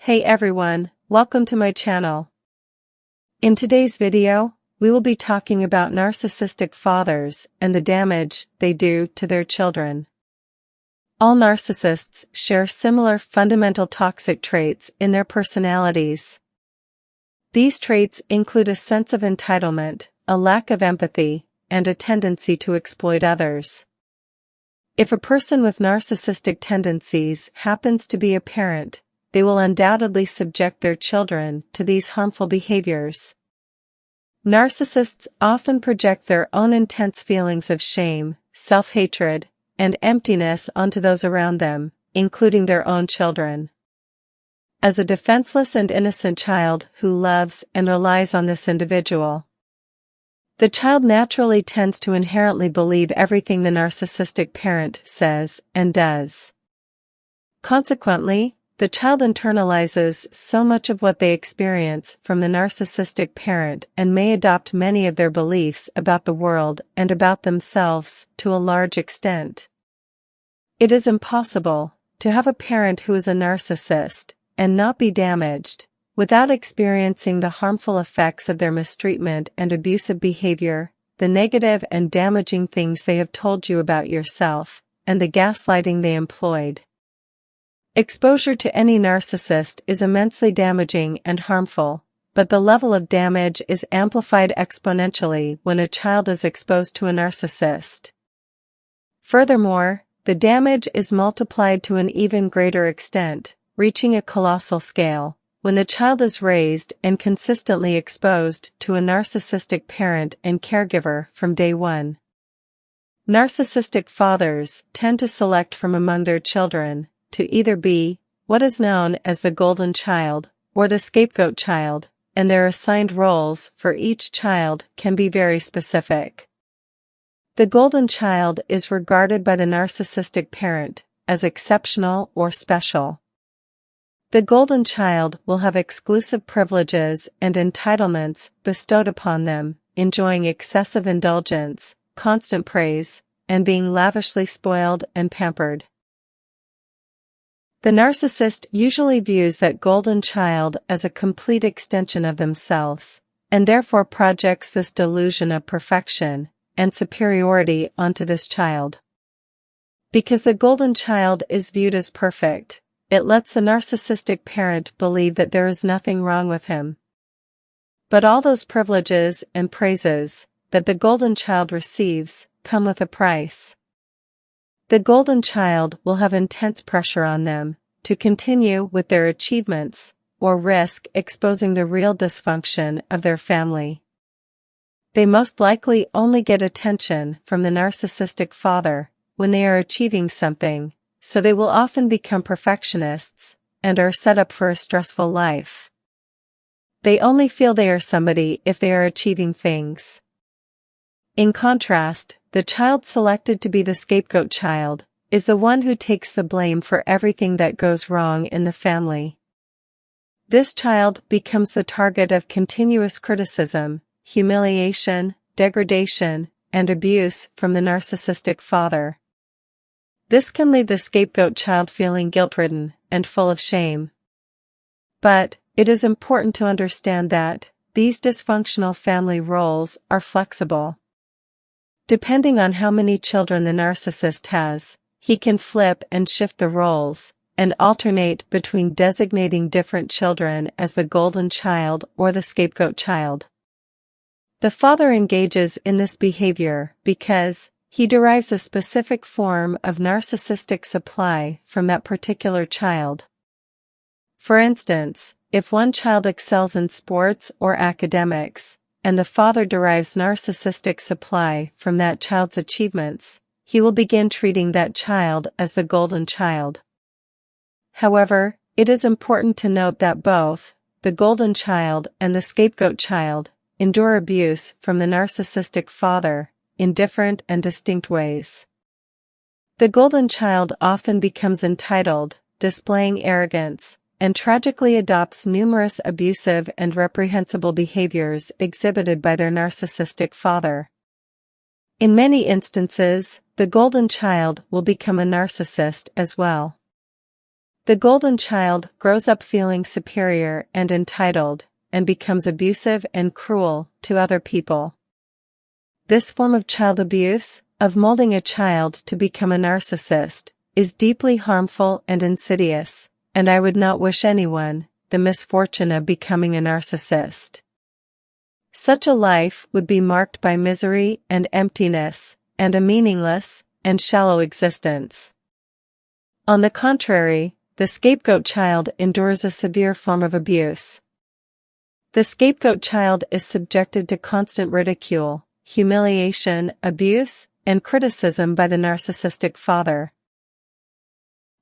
Hey everyone, welcome to my channel. In today's video, we will be talking about narcissistic fathers and the damage they do to their children. All narcissists share similar fundamental toxic traits in their personalities. These traits include a sense of entitlement, a lack of empathy, and a tendency to exploit others. If a person with narcissistic tendencies happens to be a parent, they will undoubtedly subject their children to these harmful behaviors. Narcissists often project their own intense feelings of shame, self-hatred, and emptiness onto those around them, including their own children. As a defenseless and innocent child who loves and relies on this individual, the child naturally tends to inherently believe everything the narcissistic parent says and does. Consequently, the child internalizes so much of what they experience from the narcissistic parent and may adopt many of their beliefs about the world and about themselves to a large extent. It is impossible to have a parent who is a narcissist and not be damaged without experiencing the harmful effects of their mistreatment and abusive behavior, the negative and damaging things they have told you about yourself, and the gaslighting they employed. Exposure to any narcissist is immensely damaging and harmful, but the level of damage is amplified exponentially when a child is exposed to a narcissist. Furthermore, the damage is multiplied to an even greater extent, reaching a colossal scale, when the child is raised and consistently exposed to a narcissistic parent and caregiver from day one. Narcissistic fathers tend to select from among their children to either be what is known as the golden child or the scapegoat child, and their assigned roles for each child can be very specific. The golden child is regarded by the narcissistic parent as exceptional or special. The golden child will have exclusive privileges and entitlements bestowed upon them, enjoying excessive indulgence, constant praise, and being lavishly spoiled and pampered. The narcissist usually views that golden child as a complete extension of themselves, and therefore projects this delusion of perfection and superiority onto this child. Because the golden child is viewed as perfect, it lets the narcissistic parent believe that there is nothing wrong with him. But all those privileges and praises that the golden child receives come with a price. The golden child will have intense pressure on them to continue with their achievements, or risk exposing the real dysfunction of their family. They most likely only get attention from the narcissistic father when they are achieving something, so they will often become perfectionists and are set up for a stressful life. They only feel they are somebody if they are achieving things. In contrast, the child selected to be the scapegoat child is the one who takes the blame for everything that goes wrong in the family. This child becomes the target of continuous criticism, humiliation, degradation, and abuse from the narcissistic father. This can leave the scapegoat child feeling guilt-ridden and full of shame. But it is important to understand that these dysfunctional family roles are flexible. Depending on how many children the narcissist has, he can flip and shift the roles, and alternate between designating different children as the golden child or the scapegoat child. The father engages in this behavior because he derives a specific form of narcissistic supply from that particular child. For instance, if one child excels in sports or academics, and the father derives narcissistic supply from that child's achievements, he will begin treating that child as the golden child. However, it is important to note that both the golden child and the scapegoat child endure abuse from the narcissistic father in different and distinct ways. The golden child often becomes entitled, displaying arrogance, and tragically adopts numerous abusive and reprehensible behaviors exhibited by their narcissistic father. In many instances, the golden child will become a narcissist as well. The golden child grows up feeling superior and entitled, and becomes abusive and cruel to other people. This form of child abuse, of molding a child to become a narcissist, is deeply harmful and insidious, and I would not wish anyone the misfortune of becoming a narcissist. Such a life would be marked by misery and emptiness, and a meaningless and shallow existence. On the contrary, the scapegoat child endures a severe form of abuse. The scapegoat child is subjected to constant ridicule, humiliation, abuse, and criticism by the narcissistic father.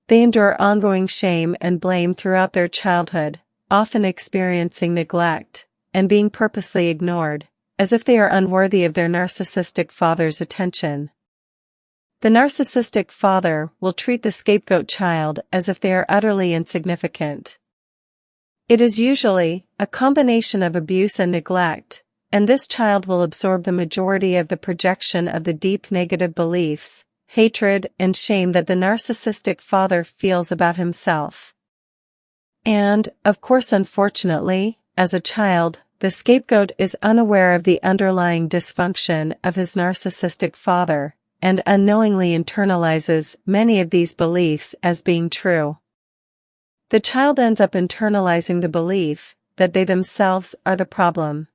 They endure ongoing shame and blame throughout their childhood, often experiencing neglect, and being purposely ignored, as if they are unworthy of their narcissistic father's attention. The narcissistic father will treat the scapegoat child as if they are utterly insignificant. It is usually a combination of abuse and neglect, and this child will absorb the majority of the projection of the deep negative beliefs, hatred, and shame that the narcissistic father feels about himself. And, of course, unfortunately, as a child, the scapegoat is unaware of the underlying dysfunction of his narcissistic father, and unknowingly internalizes many of these beliefs as being true. The child ends up internalizing the belief that they themselves are the problem.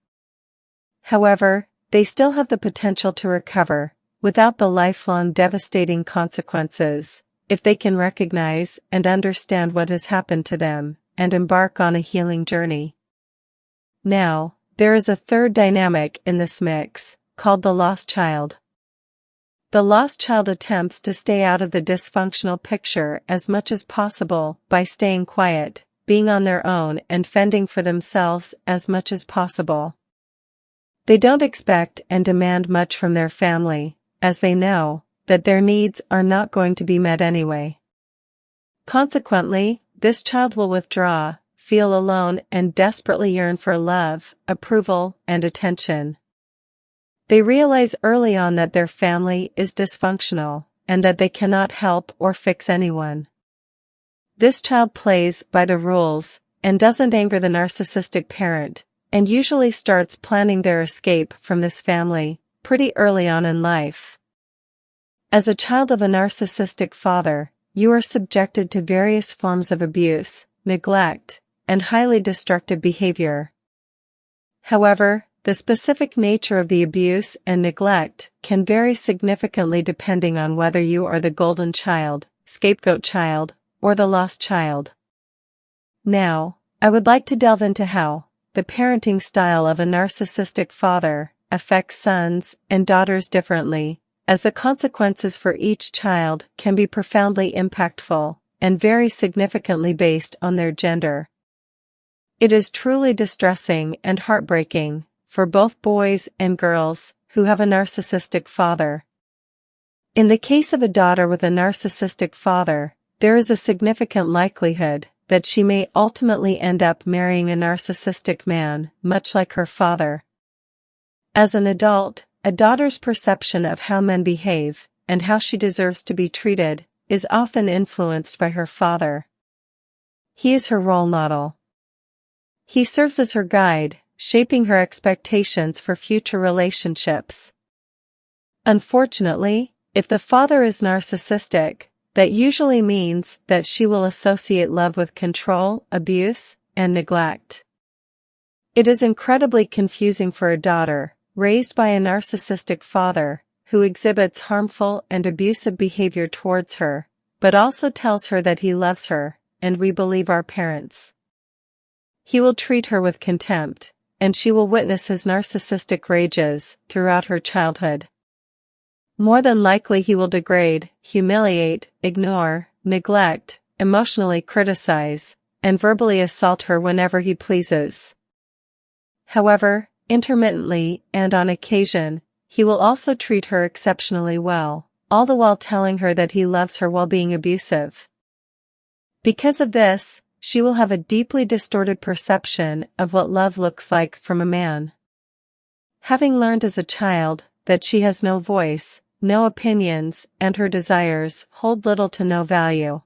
However, they still have the potential to recover, without the lifelong devastating consequences, if they can recognize and understand what has happened to them, and embark on a healing journey. Now, there is a third dynamic in this mix, called the lost child. The lost child attempts to stay out of the dysfunctional picture as much as possible by staying quiet, being on their own, and fending for themselves as much as possible. They don't expect and demand much from their family, as they know that their needs are not going to be met anyway. Consequently, this child will withdraw, feel alone, and desperately yearn for love, approval, and attention. They realize early on that their family is dysfunctional, and that they cannot help or fix anyone. This child plays by the rules, and doesn't anger the narcissistic parent, and usually starts planning their escape from this family pretty early on in life. As a child of a narcissistic father, you are subjected to various forms of abuse, neglect, and highly destructive behavior. However, the specific nature of the abuse and neglect can vary significantly depending on whether you are the golden child, scapegoat child, or the lost child. Now, I would like to delve into how the parenting style of a narcissistic father affects sons and daughters differently, as the consequences for each child can be profoundly impactful and vary significantly based on their gender. It is truly distressing and heartbreaking for both boys and girls who have a narcissistic father. In the case of a daughter with a narcissistic father, there is a significant likelihood that she may ultimately end up marrying a narcissistic man, much like her father. As an adult, a daughter's perception of how men behave, and how she deserves to be treated, is often influenced by her father. He is her role model. He serves as her guide, shaping her expectations for future relationships. Unfortunately, if the father is narcissistic, that usually means that she will associate love with control, abuse, and neglect. It is incredibly confusing for a daughter, raised by a narcissistic father, who exhibits harmful and abusive behavior towards her, but also tells her that he loves her, and we believe our parents. He will treat her with contempt, and she will witness his narcissistic rages throughout her childhood. More than likely he will degrade, humiliate, ignore, neglect, emotionally criticize, and verbally assault her whenever he pleases. However, intermittently and on occasion, he will also treat her exceptionally well, all the while telling her that he loves her while being abusive. Because of this, she will have a deeply distorted perception of what love looks like from a man. Having learned as a child that she has no voice, no opinions, and her desires hold little to no value,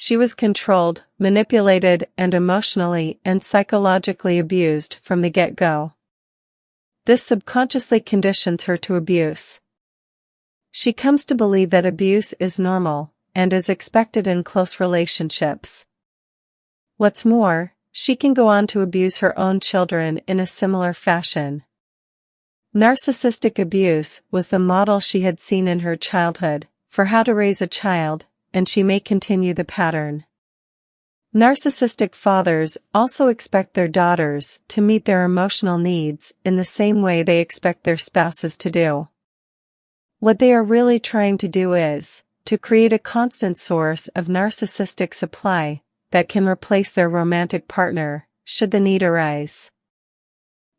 she was controlled, manipulated, and emotionally and psychologically abused from the get-go. This subconsciously conditions her to abuse. She comes to believe that abuse is normal and is expected in close relationships. What's more, she can go on to abuse her own children in a similar fashion. Narcissistic abuse was the model she had seen in her childhood for how to raise a child, and she may continue the pattern. Narcissistic fathers also expect their daughters to meet their emotional needs in the same way they expect their spouses to do. What they are really trying to do is to create a constant source of narcissistic supply that can replace their romantic partner, should the need arise.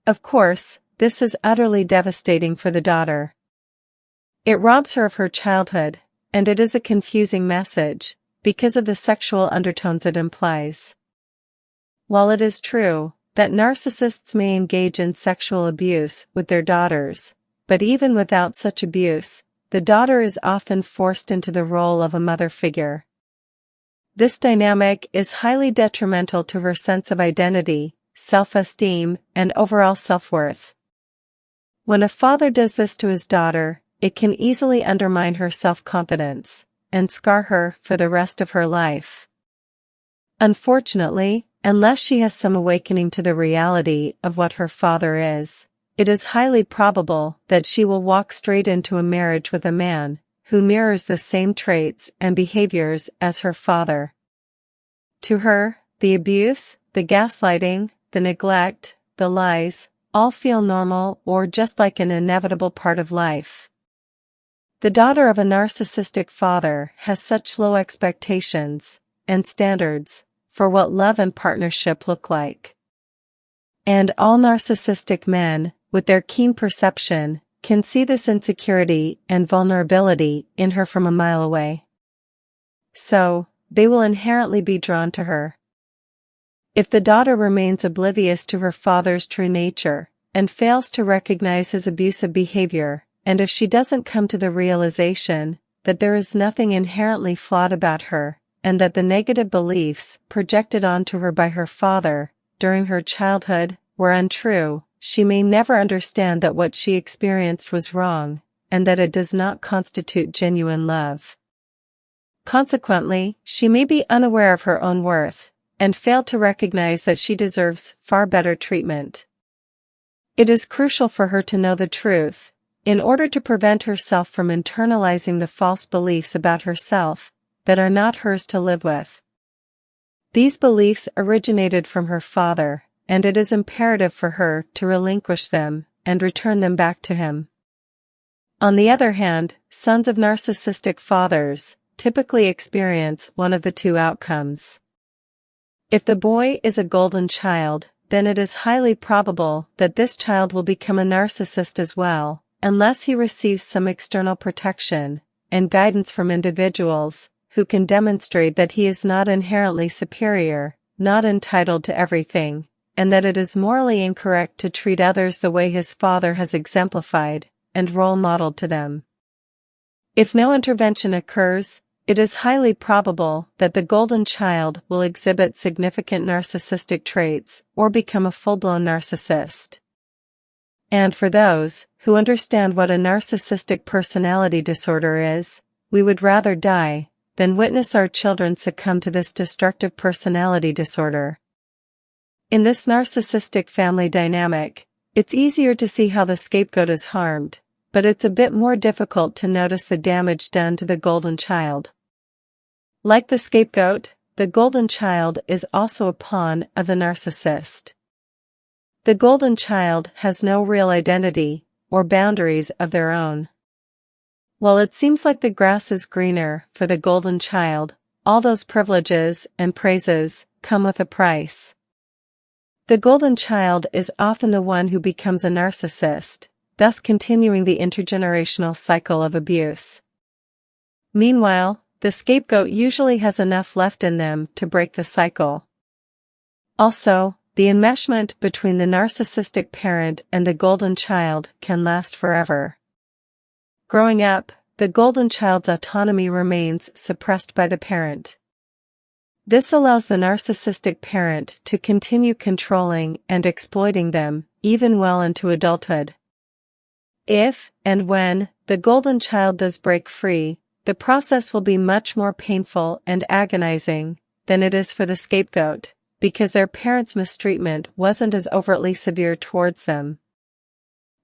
Of course, this is utterly devastating for the daughter. It robs her of her childhood, and it is a confusing message, because of the sexual undertones it implies. While it is true that narcissists may engage in sexual abuse with their daughters, but even without such abuse, the daughter is often forced into the role of a mother figure. This dynamic is highly detrimental to her sense of identity, self-esteem, and overall self-worth. When a father does this to his daughter, it can easily undermine her self-confidence and scar her for the rest of her life. Unfortunately, unless she has some awakening to the reality of what her father is, it is highly probable that she will walk straight into a marriage with a man who mirrors the same traits and behaviors as her father. To her, the abuse, the gaslighting, the neglect, the lies, all feel normal or just like an inevitable part of life. The daughter of a narcissistic father has such low expectations and standards for what love and partnership look like. And all narcissistic men, with their keen perception, can see this insecurity and vulnerability in her from a mile away. So, they will inherently be drawn to her. If the daughter remains oblivious to her father's true nature, and fails to recognize his abusive behavior, and if she doesn't come to the realization that there is nothing inherently flawed about her, and that the negative beliefs projected onto her by her father during her childhood were untrue, she may never understand that what she experienced was wrong, and that it does not constitute genuine love. Consequently, she may be unaware of her own worth, and fail to recognize that she deserves far better treatment. It is crucial for her to know the truth, in order to prevent herself from internalizing the false beliefs about herself that are not hers to live with. These beliefs originated from her father, and it is imperative for her to relinquish them and return them back to him. On the other hand, sons of narcissistic fathers typically experience one of the two outcomes. If the boy is a golden child, then it is highly probable that this child will become a narcissist as well, unless he receives some external protection and guidance from individuals who can demonstrate that he is not inherently superior, not entitled to everything, and that it is morally incorrect to treat others the way his father has exemplified and role modeled to them. If no intervention occurs, it is highly probable that the golden child will exhibit significant narcissistic traits or become a full-blown narcissist. And for those who understand what a narcissistic personality disorder is, we would rather die than witness our children succumb to this destructive personality disorder. In this narcissistic family dynamic, it's easier to see how the scapegoat is harmed, but it's a bit more difficult to notice the damage done to the golden child. Like the scapegoat, the golden child is also a pawn of the narcissist. The golden child has no real identity or boundaries of their own. While it seems like the grass is greener for the golden child, all those privileges and praises come with a price. The golden child is often the one who becomes a narcissist, thus continuing the intergenerational cycle of abuse. Meanwhile, the scapegoat usually has enough left in them to break the cycle. Also, the enmeshment between the narcissistic parent and the golden child can last forever. Growing up, the golden child's autonomy remains suppressed by the parent. This allows the narcissistic parent to continue controlling and exploiting them, even well into adulthood. If, and when, the golden child does break free, the process will be much more painful and agonizing than it is for the scapegoat, because their parents' mistreatment wasn't as overtly severe towards them.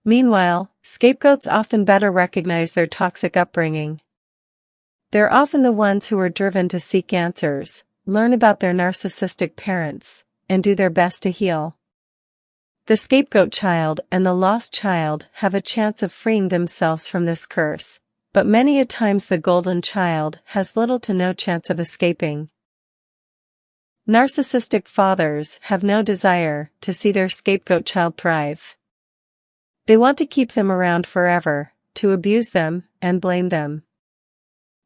Meanwhile, scapegoats often better recognize their toxic upbringing. They're often the ones who are driven to seek answers, learn about their narcissistic parents, and do their best to heal. The scapegoat child and the lost child have a chance of freeing themselves from this curse, but many a times the golden child has little to no chance of escaping. Narcissistic fathers have no desire to see their scapegoat child thrive. They want to keep them around forever, to abuse them and blame them.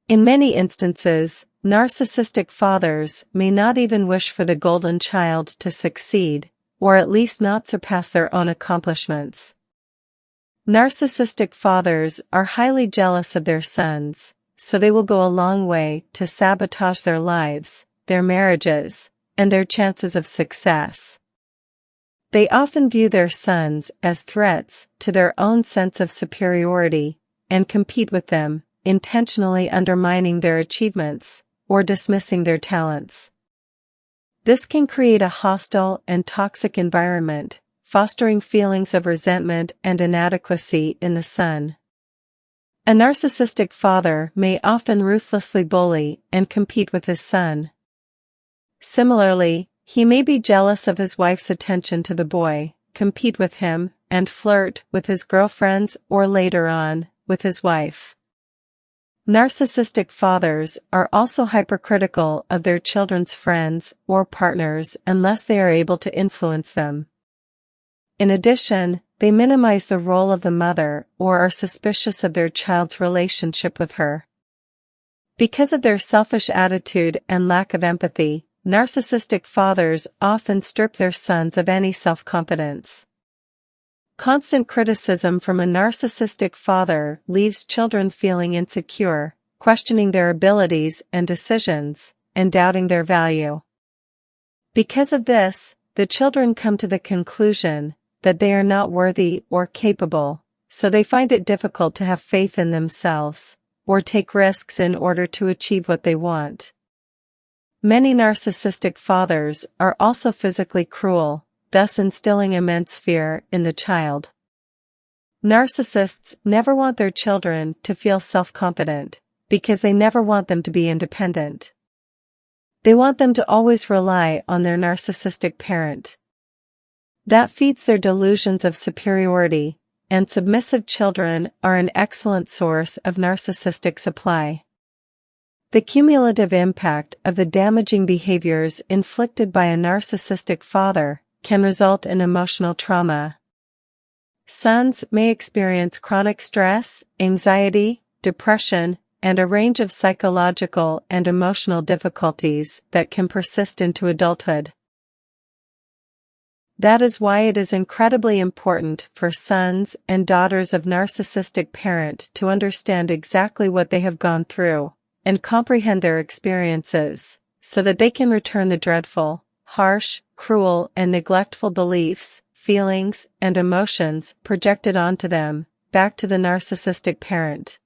In many instances, narcissistic fathers may not even wish for the golden child to succeed, or at least not surpass their own accomplishments. Narcissistic fathers are highly jealous of their sons, so they will go a long way to sabotage their lives, their marriages, and their chances of success. They often view their sons as threats to their own sense of superiority, and compete with them, intentionally undermining their achievements, or dismissing their talents. This can create a hostile and toxic environment, fostering feelings of resentment and inadequacy in the son. A narcissistic father may often ruthlessly bully and compete with his son. Similarly, he may be jealous of his wife's attention to the boy, compete with him, and flirt with his girlfriends or later on, with his wife. Narcissistic fathers are also hypercritical of their children's friends or partners unless they are able to influence them. In addition, they minimize the role of the mother or are suspicious of their child's relationship with her. Because of their selfish attitude and lack of empathy, narcissistic fathers often strip their sons of any self-confidence. Constant criticism from a narcissistic father leaves children feeling insecure, questioning their abilities and decisions, and doubting their value. Because of this, the children come to the conclusion that they are not worthy or capable, so they find it difficult to have faith in themselves, or take risks in order to achieve what they want. Many narcissistic fathers are also physically cruel, thus instilling immense fear in the child. Narcissists never want their children to feel self-confident, because they never want them to be independent. They want them to always rely on their narcissistic parent. That feeds their delusions of superiority, and submissive children are an excellent source of narcissistic supply. The cumulative impact of the damaging behaviors inflicted by a narcissistic father can result in emotional trauma. Sons may experience chronic stress, anxiety, depression, and a range of psychological and emotional difficulties that can persist into adulthood. That is why it is incredibly important for sons and daughters of narcissistic parents to understand exactly what they have gone through, and comprehend their experiences, so that they can return the dreadful, harsh, cruel, and neglectful beliefs, feelings, and emotions projected onto them, back to the narcissistic parent.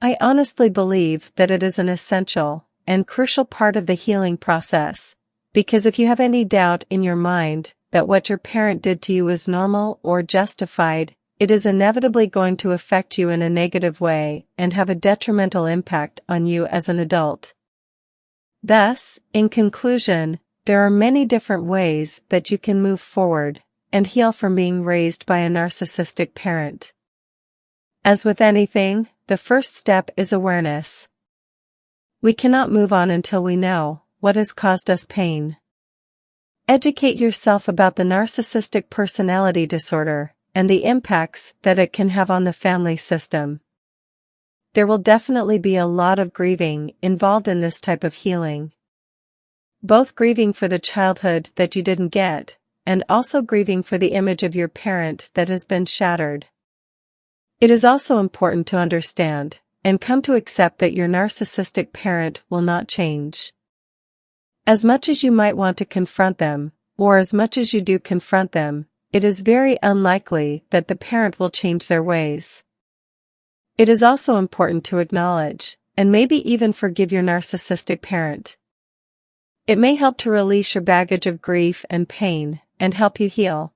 I honestly believe that it is an essential and crucial part of the healing process, because if you have any doubt in your mind that what your parent did to you is normal or justified, it is inevitably going to affect you in a negative way and have a detrimental impact on you as an adult. Thus, in conclusion, there are many different ways that you can move forward and heal from being raised by a narcissistic parent. As with anything, the first step is awareness. We cannot move on until we know what has caused us pain. Educate yourself about the narcissistic personality disorder and the impacts that it can have on the family system. There will definitely be a lot of grieving involved in this type of healing. Both grieving for the childhood that you didn't get, and also grieving for the image of your parent that has been shattered. It is also important to understand and come to accept that your narcissistic parent will not change. As much as you might want to confront them, or as much as you do confront them, it is very unlikely that the parent will change their ways. It is also important to acknowledge, and maybe even forgive your narcissistic parent. It may help to release your baggage of grief and pain, and help you heal.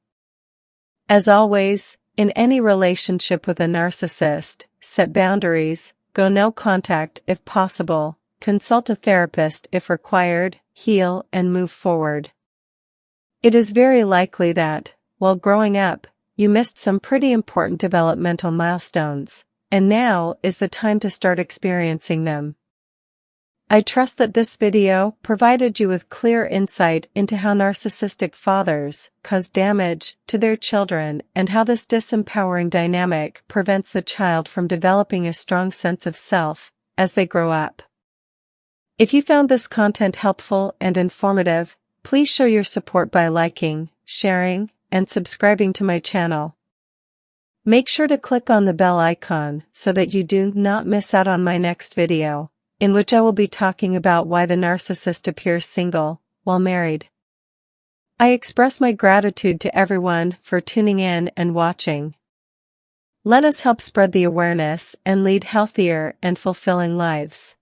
As always, in any relationship with a narcissist, set boundaries, go no contact if possible, consult a therapist if required, heal and move forward. It is very likely that, while growing up, you missed some pretty important developmental milestones, and now is the time to start experiencing them. I trust that this video provided you with clear insight into how narcissistic fathers cause damage to their children and how this disempowering dynamic prevents the child from developing a strong sense of self as they grow up. If you found this content helpful and informative, please show your support by liking, sharing, and subscribing to my channel. Make sure to click on the bell icon so that you do not miss out on my next video, in which I will be talking about why the narcissist appears single while married. I express my gratitude to everyone for tuning in and watching. Let us help spread the awareness and lead healthier and fulfilling lives.